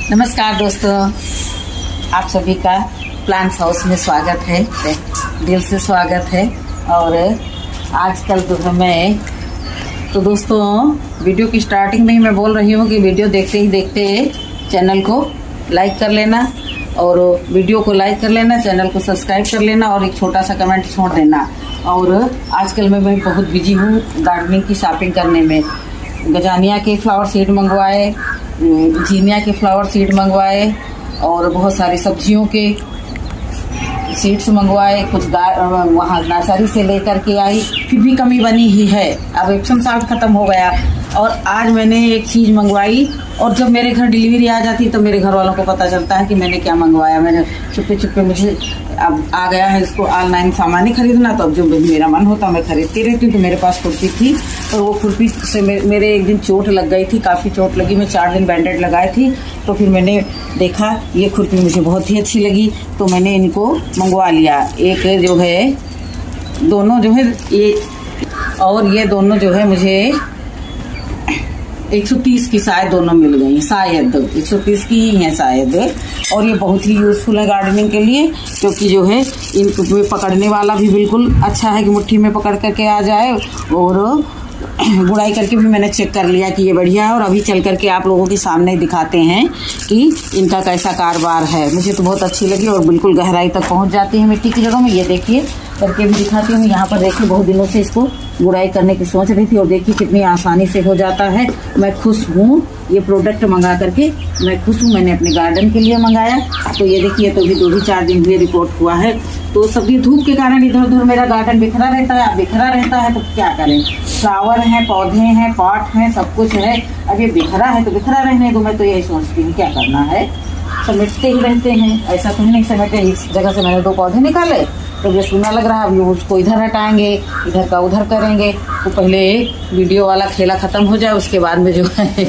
नमस्कार दोस्तों, आप सभी का प्लांट्स हाउस में स्वागत है, दिल से स्वागत है। और आजकल तो दोस्तों वीडियो की स्टार्टिंग में ही मैं बोल रही हूँ कि वीडियो देखते ही देखते चैनल को लाइक कर लेना और वीडियो को लाइक कर लेना, चैनल को सब्सक्राइब कर लेना और एक छोटा सा कमेंट छोड़ देना। और आजकल मैं बहुत बिजी हूँ गार्डनिंग की शॉपिंग करने में। गजानिया के फ्लावर सीड मंगवाए, जीनिया के फ्लावर सीड मंगवाए और बहुत सारी सब्जियों के सीड्स मंगवाए। कुछ वहाँ नर्सरी से लेकर के आई, फिर भी कमी बनी ही है। अब एप्सम साल्ट ख़त्म हो गया और आज मैंने एक चीज़ मंगवाई और जब मेरे घर डिलीवरी आ जाती तो मेरे घर वालों को पता चलता है कि मैंने क्या मंगवाया। मैंने चुप्पे चुप्पे मुझे अब आ गया है इसको ऑनलाइन सामान ही खरीदना, तो अब जो मेरा मन होता मैं खरीदती रहती हूँ। तो मेरे पास खुरपी थी और वो खुरपी से मेरे एक दिन चोट लग गई थी, काफ़ी चोट लगी। मैं 4 दिन बैंडेड लगाई थी। तो फिर मैंने देखा ये खुरपी मुझे बहुत ही अच्छी लगी तो मैंने इनको मंगवा लिया। एक जो है, दोनों जो है ये और ये दोनों जो है मुझे 130 की शायद दोनों मिल गई, शायद 130 की ही है शायद। और ये बहुत ही यूज़फुल है गार्डनिंग के लिए, क्योंकि जो है इनको पकड़ने वाला भी बिल्कुल अच्छा है कि मुट्ठी में पकड़ करके आ जाए। और गुड़ाई करके भी मैंने चेक कर लिया कि ये बढ़िया है। और अभी चल करके आप लोगों के सामने दिखाते हैं कि इनका कैसा कारोबार है। मुझे तो बहुत अच्छी लगी और बिल्कुल गहराई तक पहुंच जाती है मिट्टी की जड़ों में। ये देखिए करके भी दिखाती हूँ। यहाँ पर देखिए बहुत दिनों से इसको गुड़ाई करने की सोच रही थी और देखिए कितनी आसानी से हो जाता है। मैं खुश हूँ ये प्रोडक्ट मंगा करके, मैं खुश हूँ। मैंने अपने गार्डन के लिए मंगाया। तो ये देखिए तो भी 2-4 दिन हुए रिपोर्ट हुआ है। तो सभी धूप के कारण इधर उधर मेरा गार्डन बिखरा रहता है। तो क्या करें, फ्लावर हैं, पौधे हैं, पॉट हैं, सब कुछ है। अब ये बिखरा है तो बिखरा रहने दो। मैं तो यही सोचती हूँ क्या करना है, समेटते ही रहते हैं। ऐसा तो नहीं समेटे। इस जगह से मैंने 2 पौधे निकाले तो ये सुना लग रहा है, अभी उसको इधर हटाएंगे, इधर का उधर करेंगे। तो पहले वीडियो वाला खेला ख़त्म हो जाए उसके बाद में जो है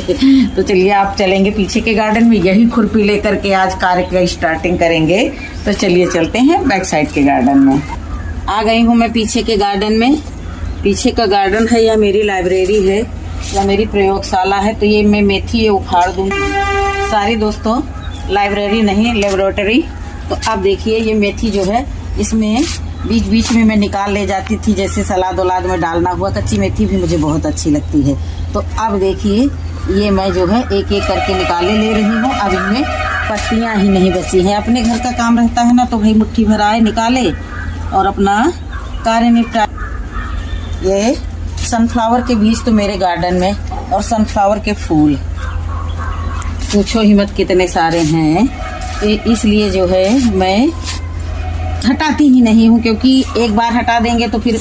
तो चलिए आप चलेंगे पीछे के गार्डन में। यही खुरपी लेकर के आज कार्य की स्टार्टिंग करेंगे। तो चलिए चलते हैं बैक साइड के गार्डन में। आ गई हूँ मैं पीछे के गार्डन में। पीछे का गार्डन है या मेरी लाइब्रेरी है या मेरी प्रयोगशाला है। तो ये मैं मेथी ये उखाड़ दूँगी सारी दोस्तों, लाइब्रेरी नहीं लेबोरेटरी। तो आप देखिए ये मेथी जो है इसमें बीच बीच में मैं निकाल ले जाती थी, जैसे सलाद वलाद में डालना हुआ। कच्ची मेथी भी मुझे बहुत अच्छी लगती है। तो अब देखिए ये मैं जो है एक एक करके निकाले ले रही हूँ। अब इनमें पत्तियाँ ही नहीं बची हैं। अपने घर का काम रहता है ना, तो भाई मुट्ठी भर आए निकाले और अपना कार्य निपटा। ये सनफ्लावर के बीज तो मेरे गार्डन में और सनफ्लावर के फूल पूछो ही मत कितने सारे हैं। इसलिए जो है मैं हटाती ही नहीं हूँ, क्योंकि एक बार हटा देंगे तो फिर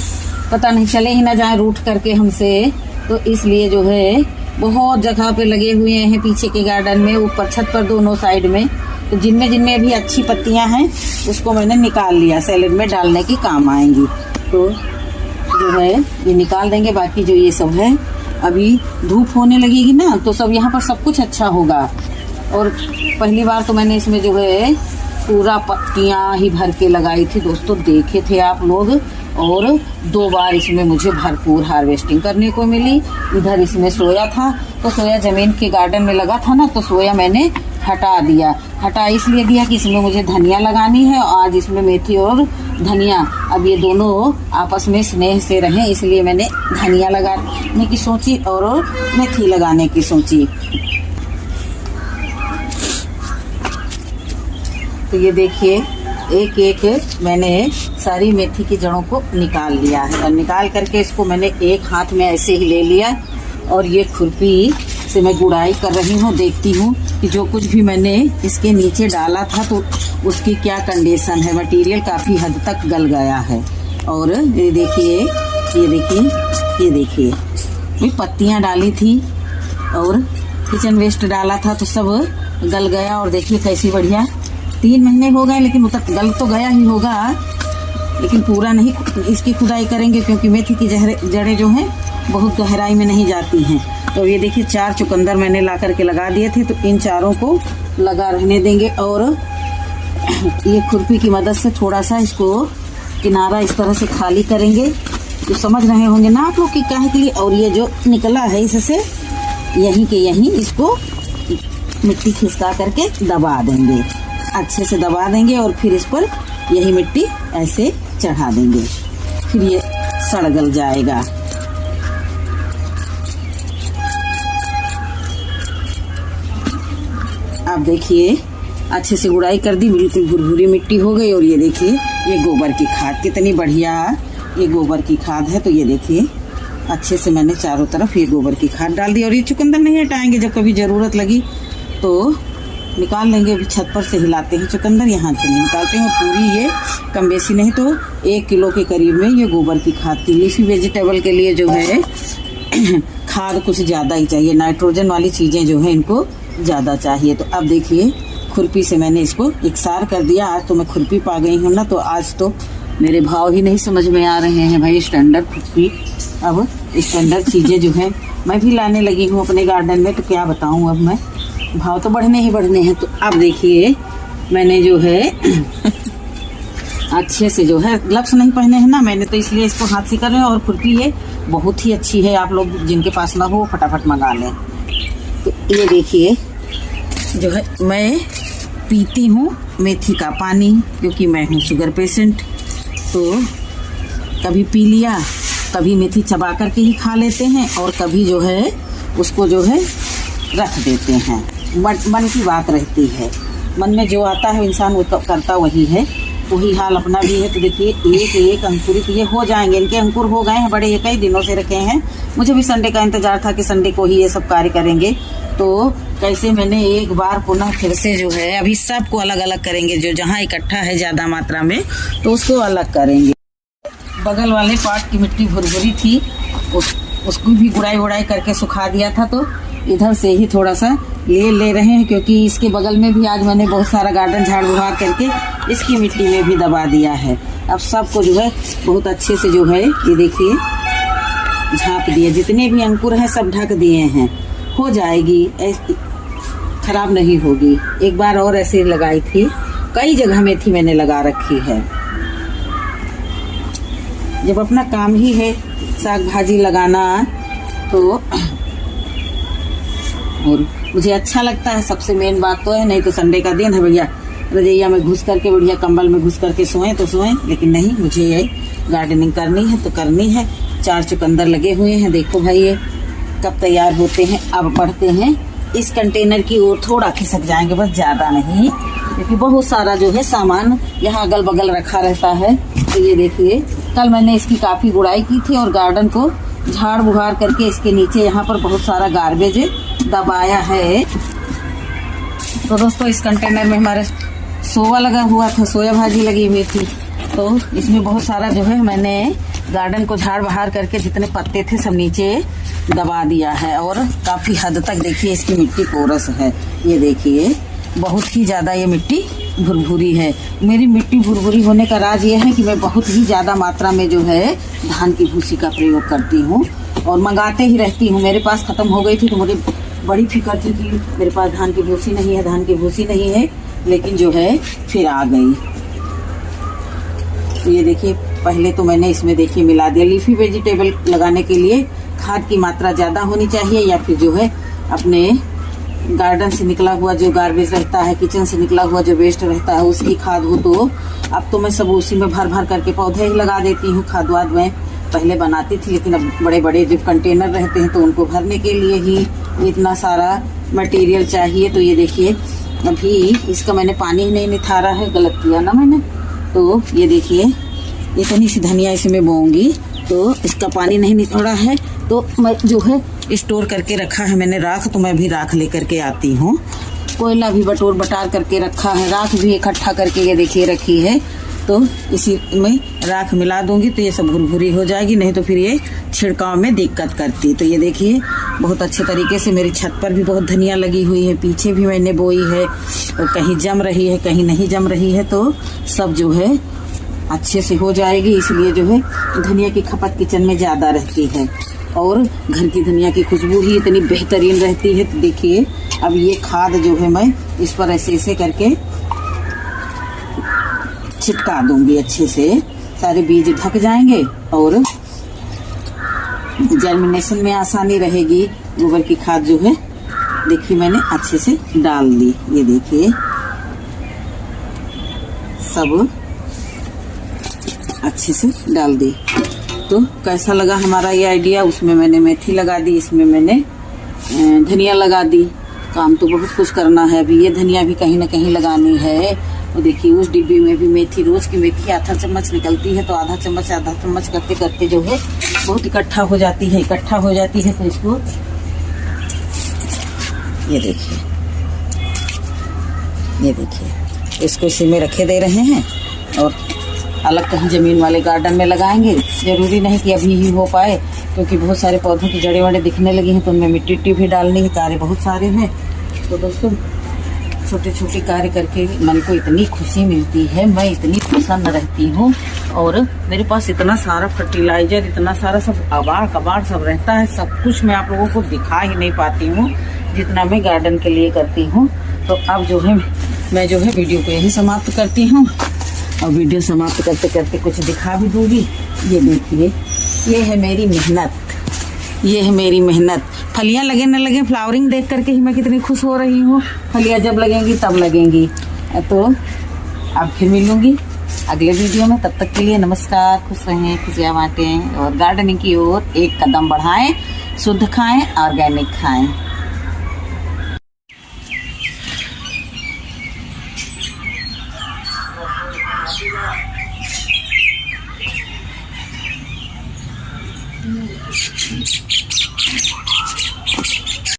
पता नहीं चले ही ना जाए रूठ करके हमसे। तो इसलिए जो है बहुत जगह पे लगे हुए हैं पीछे के गार्डन में, ऊपर छत पर दोनों साइड में। तो जिनमें अभी अच्छी पत्तियां हैं उसको मैंने निकाल लिया, सैलेड में डालने की काम आएंगी। तो जो है ये निकाल देंगे। बाकी जो ये सब है अभी धूप होने लगेगी ना तो सब यहाँ पर सब कुछ अच्छा होगा। और पहली बार तो मैंने इसमें जो है पूरा पत्तियाँ ही भर के लगाई थी दोस्तों, देखे थे आप लोग। और 2 बार इसमें मुझे भरपूर हार्वेस्टिंग करने को मिली। इधर इसमें सोया था तो सोया ज़मीन के गार्डन में लगा था ना, तो सोया मैंने हटा इसलिए दिया कि इसमें मुझे धनिया लगानी है। आज इसमें मेथी और धनिया, अब ये दोनों आपस में स्नेह से रहें, इसलिए मैंने धनिया लगाने की सोची और मेथी लगाने की सोची। तो ये देखिए एक एक मैंने सारी मेथी की जड़ों को निकाल लिया है और निकाल करके इसको मैंने एक हाथ में ऐसे ही ले लिया। और ये खुरपी से मैं गुड़ाई कर रही हूँ। देखती हूँ कि जो कुछ भी मैंने इसके नीचे डाला था तो उसकी क्या कंडीशन है। मटेरियल काफ़ी हद तक गल गया है। और ये देखिए ये पत्तियाँ डाली थी और किचन वेस्ट डाला था तो सब गल गया। और देखिए कैसी बढ़िया 3 महीने हो गए, लेकिन वो तक गल तो गया ही होगा, लेकिन पूरा नहीं इसकी खुदाई करेंगे क्योंकि मेथी की जड़ें जो हैं बहुत गहराई में नहीं जाती हैं। तो ये देखिए 4 चुकंदर मैंने ला करके लगा दिए थे, तो इन चारों को लगा रहने देंगे। और ये खुरपी की मदद से थोड़ा सा इसको किनारा इस तरह से खाली करेंगे। तो समझ रहे होंगे ना आप लोग कि काहे के लिए। और ये जो निकला है इससे यहीं के यहीं इसको मिट्टी खिसका करके दबा देंगे, अच्छे से दबा देंगे और फिर इस पर यही मिट्टी ऐसे चढ़ा देंगे, फिर ये सड़ गल जाएगा। आप देखिए अच्छे से गुड़ाई कर दी, बिल्कुल भुरभुरी मिट्टी हो गई। और ये देखिए ये गोबर की खाद कितनी बढ़िया ये गोबर की खाद है। तो ये देखिए अच्छे से मैंने चारों तरफ ये गोबर की खाद डाल दी। और ये चुकंदर नहीं हटाएंगे, जब कभी ज़रूरत लगी तो निकाल लेंगे। अभी छत पर से हिलाते हैं चुकंदर, यहाँ से नहीं निकालते हैं। पूरी ये कम बेसी नहीं तो 1 किलो के करीब में ये गोबर की खाद थी। लीफी वेजिटेबल के लिए जो है खाद कुछ ज़्यादा ही चाहिए, नाइट्रोजन वाली चीज़ें जो है इनको ज़्यादा चाहिए। तो अब देखिए खुरपी से मैंने इसको इकसार कर दिया। आज तो मैं खुरपी पा गई हूँ ना, तो आज तो मेरे भाव ही नहीं समझ में आ रहे हैं भाई। स्टैंडर्ड खुरपी, अब स्टैंडर्ड चीज़ें जो है मैं भी लाने लगी हूँ अपने गार्डन में, तो क्या बताऊँ अब मैं, भाव तो बढ़ने ही बढ़ने हैं। तो अब देखिए मैंने जो है अच्छे से जो है ग्लव्स नहीं पहने हैं ना मैंने, तो इसलिए इसको हाथ से कर रहे हैं। और खुरपी ये बहुत ही अच्छी है, आप लोग जिनके पास ना हो फटाफट मंगा लें। तो ये देखिए जो है मैं पीती हूँ मेथी का पानी, क्योंकि मैं हूँ शुगर पेशेंट। तो कभी पी लिया, कभी मेथी चबा करके ही खा लेते हैं, और कभी जो है उसको जो है रख देते हैं। मन की बात रहती है, मन में जो आता है इंसान वो करता वही है, वही हाल अपना भी है। तो देखिए एक एक अंकुरित ये हो जाएंगे, इनके अंकुर हो गए हैं बड़े, ये कई दिनों से रखे हैं। मुझे भी संडे का इंतजार था कि संडे को ही ये सब कार्य करेंगे। तो कैसे मैंने एक बार पुनः फिर से जो है अभी सबको अलग अलग करेंगे, जो जहाँ इकट्ठा है ज़्यादा मात्रा में तो उसको अलग करेंगे। बगल वाले पार्ट की मिट्टी भुरभुरी थी, उसको भी गुड़ाई करके सुखा दिया था। तो इधर से ही थोड़ा सा ले रहे हैं, क्योंकि इसके बगल में भी आज मैंने बहुत सारा गार्डन झाड़ बुहार करके इसकी मिट्टी में भी दबा दिया है। अब सबको जो है बहुत अच्छे से जो है ये देखिए झाँप दिए, जितने भी अंकुर हैं सब ढक दिए हैं। हो जाएगी, खराब नहीं होगी। एक बार और ऐसे लगाई थी, कई जगह मेथी मैंने लगा रखी है। जब अपना काम ही है साग भाजी लगाना, तो और मुझे अच्छा लगता है, सबसे मेन बात तो है। नहीं तो संडे का दिन है भैया, रजैया में घुस करके बढ़िया कंबल में घुस करके सोएं तो सोएं, लेकिन नहीं, मुझे ये गार्डनिंग करनी है तो करनी है। 4 चुकंदर लगे हुए हैं, देखो भाई ये कब तैयार होते हैं। अब बढ़ते हैं इस कंटेनर की ओर, थोड़ा खिसक जाएंगे बस, ज़्यादा नहीं, क्योंकि बहुत सारा जो है सामान यहाँ अगल बगल रखा रहता है। तो ये देखिए कल मैंने इसकी काफ़ी गुड़ाई की थी और गार्डन को झाड़ बुहार करके इसके नीचे यहाँ पर बहुत सारा गार्बेज दबाया है। तो दोस्तों इस कंटेनर में हमारे सोया लगा हुआ था, सोया भाजी लगी हुई थी। तो इसमें बहुत सारा जो है मैंने गार्डन को झाड़ बहार करके जितने पत्ते थे सब नीचे दबा दिया है। और काफ़ी हद तक देखिए इसकी मिट्टी पोरस है, ये देखिए बहुत ही ज़्यादा ये मिट्टी भुरभुरी है। मेरी मिट्टी भुरभुरी होने का राज ये है कि मैं बहुत ही ज़्यादा मात्रा में जो है धान की भूसी का प्रयोग करती हूँ और मंगाते ही रहती हूँ। मेरे पास ख़त्म हो गई थी तो मुझे बड़ी फिक्र थी कि मेरे पास धान की भूसी नहीं है, धान की भूसी नहीं है, लेकिन जो है फिर आ गई। तो ये देखिए पहले तो मैंने इसमें देखिए मिला दिया। लीफी वेजिटेबल लगाने के लिए खाद की मात्रा ज़्यादा होनी चाहिए, या फिर जो है अपने गार्डन से निकला हुआ जो गार्बेज रहता है, किचन से निकला हुआ जो वेस्ट रहता है उसकी खाद हो। तो अब तो मैं सब उसी में भर भर करके पौधे ही लगा देती हूँ। खाद वाद मैं पहले बनाती थी, लेकिन अब बड़े बड़े जो कंटेनर रहते हैं तो उनको भरने के लिए ही इतना सारा मटेरियल चाहिए। तो ये देखिए अभी इसका मैंने पानी ही नहीं निथारा है, गलत किया ना मैंने। तो ये देखिए इतनी सी धनिया इसमें बोऊंगी तो इसका पानी नहीं निथोड़ा है, तो मैं जो है स्टोर करके रखा है मैंने राख। तो मैं भी राख लेकर के आती हूँ, कोयला भी बटोर बटार करके रखा है, राख भी इकट्ठा करके ये देखिए रखी है। तो इसी में राख मिला दूंगी तो ये सब भुरभुरी हो जाएगी, नहीं तो फिर ये छिड़काव में दिक्कत करती। तो ये देखिए बहुत अच्छे तरीके से मेरी छत पर भी बहुत धनिया लगी हुई है, पीछे भी मैंने बोई है, और कहीं जम रही है कहीं नहीं जम रही है, तो सब जो है अच्छे से हो जाएगी। इसलिए जो है धनिया की खपत किचन में ज़्यादा रहती है और घर की धनिया की खुशबू ही इतनी बेहतरीन रहती है। तो देखिए अब ये खाद जो है मैं इस पर ऐसे ऐसे करके छिटका दूंगी, अच्छे से सारे बीज ढक जाएंगे और जर्मिनेशन में आसानी रहेगी। गोबर की खाद जो है देखिए मैंने अच्छे से डाल दी। ये देखिए सब अच्छे से डाल दी। तो कैसा लगा हमारा ये आइडिया? उसमें मैंने मेथी लगा दी, इसमें मैंने धनिया लगा दी। काम तो बहुत कुछ करना है अभी। ये धनिया भी कहीं ना कहीं लगानी है। और देखिए उस डिब्बे में भी मेथी, रोज की मेथी आधा चम्मच निकलती है, तो आधा चम्मच करते करते जो है बहुत इकट्ठा हो जाती है। तो इसको ये देखिए इसको इसी में रखे दे रहे हैं और अलग कहीं जमीन वाले गार्डन में लगाएंगे। जरूरी नहीं कि अभी ही हो पाए, क्योंकि बहुत सारे पौधों की जड़ें वड़े दिखने लगी हैं, तो उनमें मिट्टी भी डालनी है। कार्य बहुत सारे हैं। तो दोस्तों छोटे छोटे कार्य करके मन को इतनी खुशी मिलती है, मैं इतनी प्रसन्न रहती हूँ। और मेरे पास इतना सारा फर्टिलाइजर, इतना सारा सब अबार कबाड़ सब रहता है, सब कुछ मैं आप लोगों को दिखा ही नहीं पाती हूँ जितना मैं गार्डन के लिए करती हूँ। तो अब जो है मैं जो है वीडियो को यही समाप्त करती हूँ, और वीडियो समाप्त करते करते कुछ दिखा भी दूंगी। ये देखिए ये है मेरी मेहनत। फलियां लगे न लगे, फ्लावरिंग देख करके ही मैं कितनी खुश हो रही हूँ। फलियां जब लगेंगी तब लगेंगी। तो अब फिर मिलूंगी अगले वीडियो में। तब तक के लिए नमस्कार, खुश रहें, खुशियाँ बांटें और गार्डनिंग की ओर एक कदम बढ़ाएं। शुद्ध खाएं, ऑर्गेनिक खाएं।